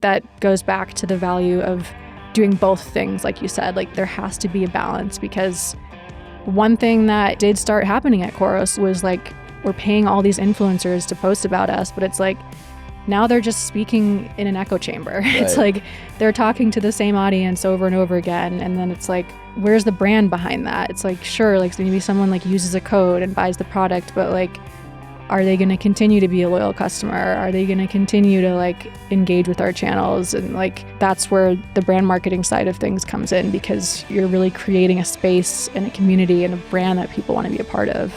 that goes back to the value of doing both things, like you said. Like, there has to be a balance, because one thing that did start happening at COROS was like, we're paying all these influencers to post about us, but it's like, now they're just speaking in an echo chamber. Right. It's like they're talking to the same audience over and over again. And then it's like, where's the brand behind that? It's like, sure, like maybe someone like uses a code and buys the product, but like, are they going to continue to be a loyal customer? Are they going to continue to like engage with our channels? And like, that's where the brand marketing side of things comes in, because you're really creating a space and a community and a brand that people want to be a part of.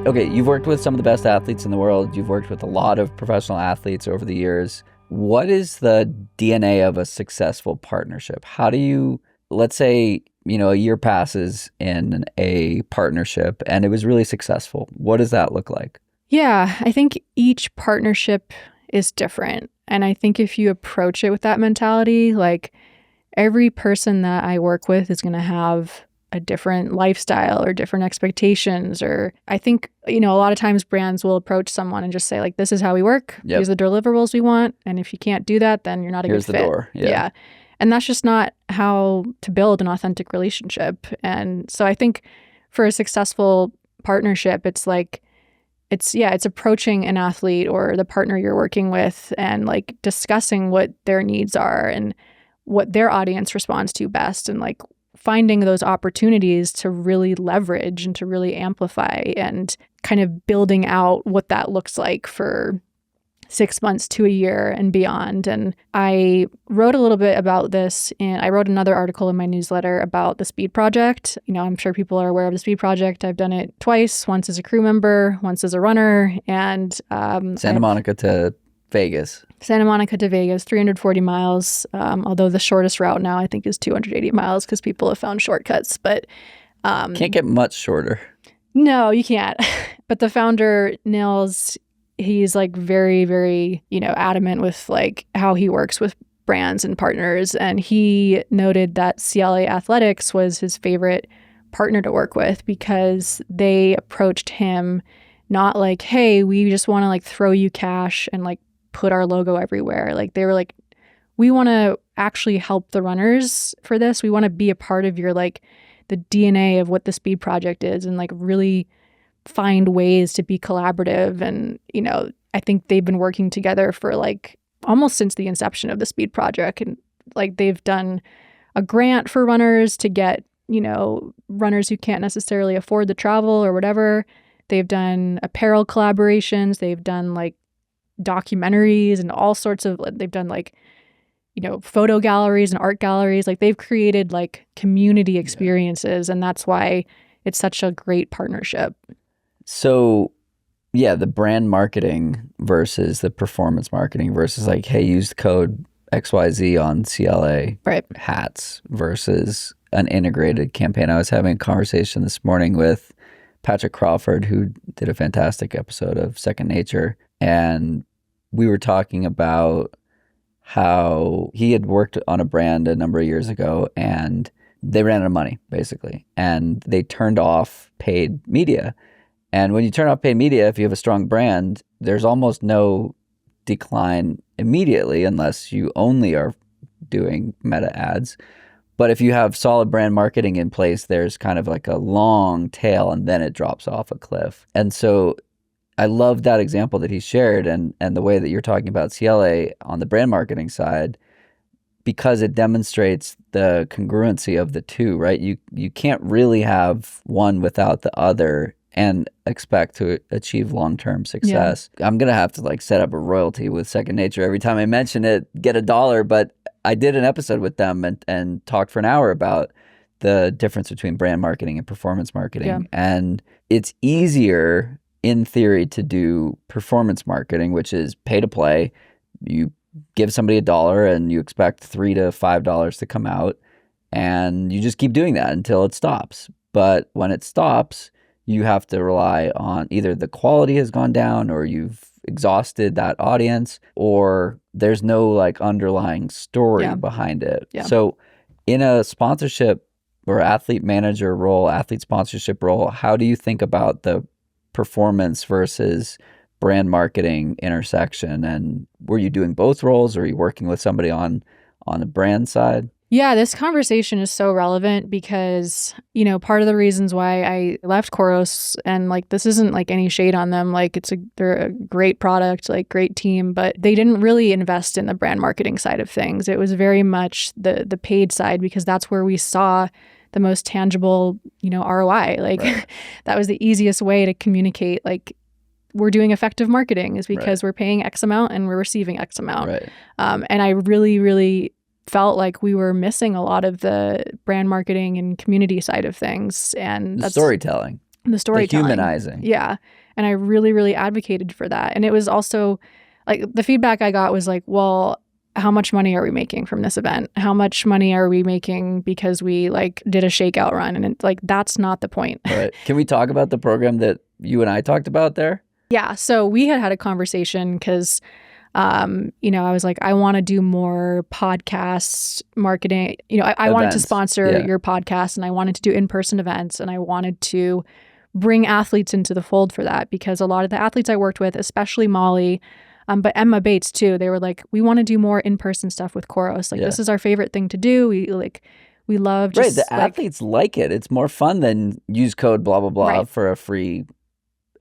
Okay, you've worked with some of the best athletes in the world. You've worked with a lot of professional athletes over the years. What is the DNA of a successful partnership? How do you, let's say, a year passes in a partnership and it was really successful. What does that look like? Yeah, I think each partnership is different. And I think if you approach it with that mentality, like every person that I work with is going to have a different lifestyle or different expectations. Or I think, a lot of times brands will approach someone and just say like, this is how we work. Yep. These are the deliverables we want. And if you can't do that, then you're not a good fit. Here's the door. Yeah. And that's just not how to build an authentic relationship. And so I think for a successful partnership, it's like, it's approaching an athlete or the partner you're working with and like discussing what their needs are and what their audience responds to best, and like finding those opportunities to really leverage and to really amplify, and kind of building out what that looks like for 6 months to a year and beyond. And I wrote a little bit about this, and I wrote another article in my newsletter about the Speed Project. I'm sure people are aware of the Speed Project. I've done it twice, once as a crew member, once as a runner, and Santa Monica to Vegas. Santa Monica to Vegas, 340 miles, although the shortest route now I think is 280 miles because people have found shortcuts. But can't get much shorter. No, you can't. But the founder, Nils, he's like very, very, adamant with like how he works with brands and partners. And he noted that CLA Athletics was his favorite partner to work with, because they approached him not like, hey, we just want to like throw you cash and like put our logo everywhere. Like they were like, we want to actually help the runners for this. We want to be a part of your like the DNA of what the Speed Project is, and like really find ways to be collaborative. And, I think they've been working together for like almost since the inception of the Speed Project. And like they've done a grant for runners to get, runners who can't necessarily afford the travel or whatever. They've done apparel collaborations. They've done like documentaries and all sorts of, they've done like, photo galleries and art galleries. Like they've created like community experiences. And that's why it's such a great partnership. So yeah, the brand marketing versus the performance marketing versus like, hey, use code XYZ on CLA hats versus an integrated campaign. I was having a conversation this morning with Patrick Crawford, who did a fantastic episode of Second Nature. And we were talking about how he had worked on a brand a number of years ago and they ran out of money, basically. And they turned off paid media. And when you turn off paid media, if you have a strong brand, there's almost no decline immediately unless you only are doing meta ads. But if you have solid brand marketing in place, there's kind of like a long tail and then it drops off a cliff. And so I love that example that he shared and the way that you're talking about CLA on the brand marketing side, because it demonstrates the congruency of the two, right? You can't really have one without the other and expect to achieve long-term success. Yeah. I'm going to have to like set up a royalty with Second Nature every time I mention it, get $1, but I did an episode with them and talked for an hour about the difference between brand marketing and performance marketing. Yeah. And it's easier in theory to do performance marketing, which is pay to play. You give somebody $1 and you expect $3 to $5 to come out, and you just keep doing that until it stops. But when it stops, you have to rely on either the quality has gone down or you've exhausted that audience, or there's no like underlying story behind it. Yeah. So in a sponsorship or athlete manager role, athlete sponsorship role, how do you think about the performance versus brand marketing intersection? And were you doing both roles, or are you working with somebody on the brand side? Yeah, this conversation is so relevant because, you know, part of the reasons why I left COROS, and like this isn't like any shade on them, like they're a great product, like great team, but they didn't really invest in the brand marketing side of things. It was very much the paid side, because that's where we saw the most tangible, you know, ROI. Like that was the easiest way to communicate, like, we're doing effective marketing is because we're paying X amount and we're receiving X amount. And I really, really felt like we were missing a lot of the brand marketing and community side of things. And the storytelling. The humanizing. Yeah. And I really, really advocated for that. And it was also like the feedback I got was like, well, how much money are we making from this event? How much money are we making because we like did a shakeout run? And it's like, that's not the point. Right. Can we talk about the program that you and I talked about there? Yeah. So we had a conversation because you know, I was like, I want to do more podcast marketing. You know, I wanted to sponsor your podcast, and I wanted to do in-person events, and I wanted to bring athletes into the fold for that, because a lot of the athletes I worked with, especially Molly, but Emma Bates too, they were like, we want to do more in-person stuff with COROS. Like, this is our favorite thing to do. We love just the athletes like it. It's more fun than use code blah, blah, blah for a free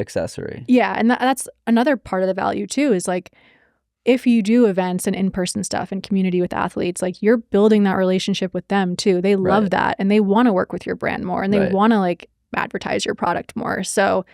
accessory. Yeah. And that's another part of the value too, is like, if you do events and in-person stuff and community with athletes, like you're building that relationship with them too. They love that, and they want to work with your brand more, and they want to like advertise your product more. So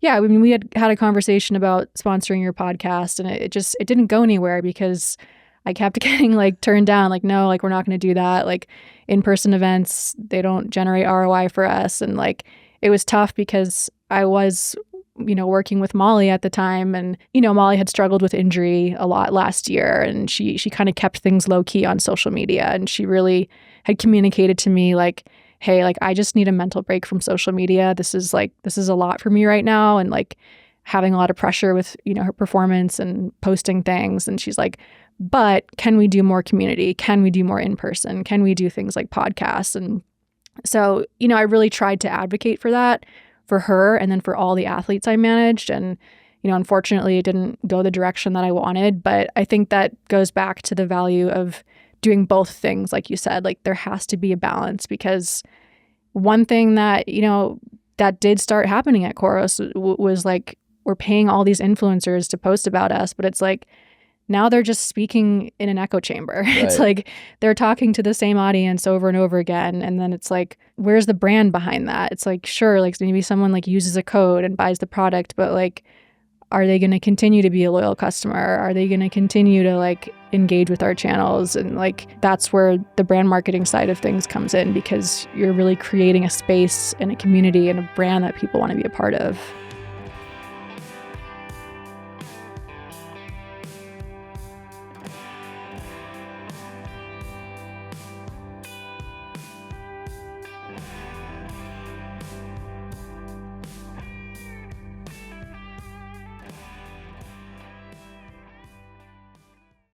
yeah, I mean, we had a conversation about sponsoring your podcast, and it didn't go anywhere because I kept getting like turned down, like, no, like we're not going to do that. Like in-person events, they don't generate ROI for us. And like, it was tough because I was, you know, working with Molly at the time, and, you know, Molly had struggled with injury a lot last year, and she kind of kept things low key on social media, and she really had communicated to me like, hey, like I just need a mental break from social media. This is a lot for me right now, and like having a lot of pressure with, you know, her performance and posting things. And she's like, but can we do more community? Can we do more in person? Can we do things like podcasts? And so, you know, I really tried to advocate for that, for her, and then for all the athletes I managed. And, you know, unfortunately, it didn't go the direction that I wanted. But I think that goes back to the value of doing both things. Like you said, like there has to be a balance, because one thing that, you know, that did start happening at COROS was like, we're paying all these influencers to post about us, but it's like, now they're just speaking in an echo chamber. It's like they're talking to the same audience over and over again. And then it's like, where's the brand behind that? It's like, sure, like maybe someone like uses a code and buys the product, but like, are they going to continue to be a loyal customer? Are they going to continue to like engage with our channels? And like, that's where the brand marketing side of things comes in, because you're really creating a space and a community and a brand that people want to be a part of.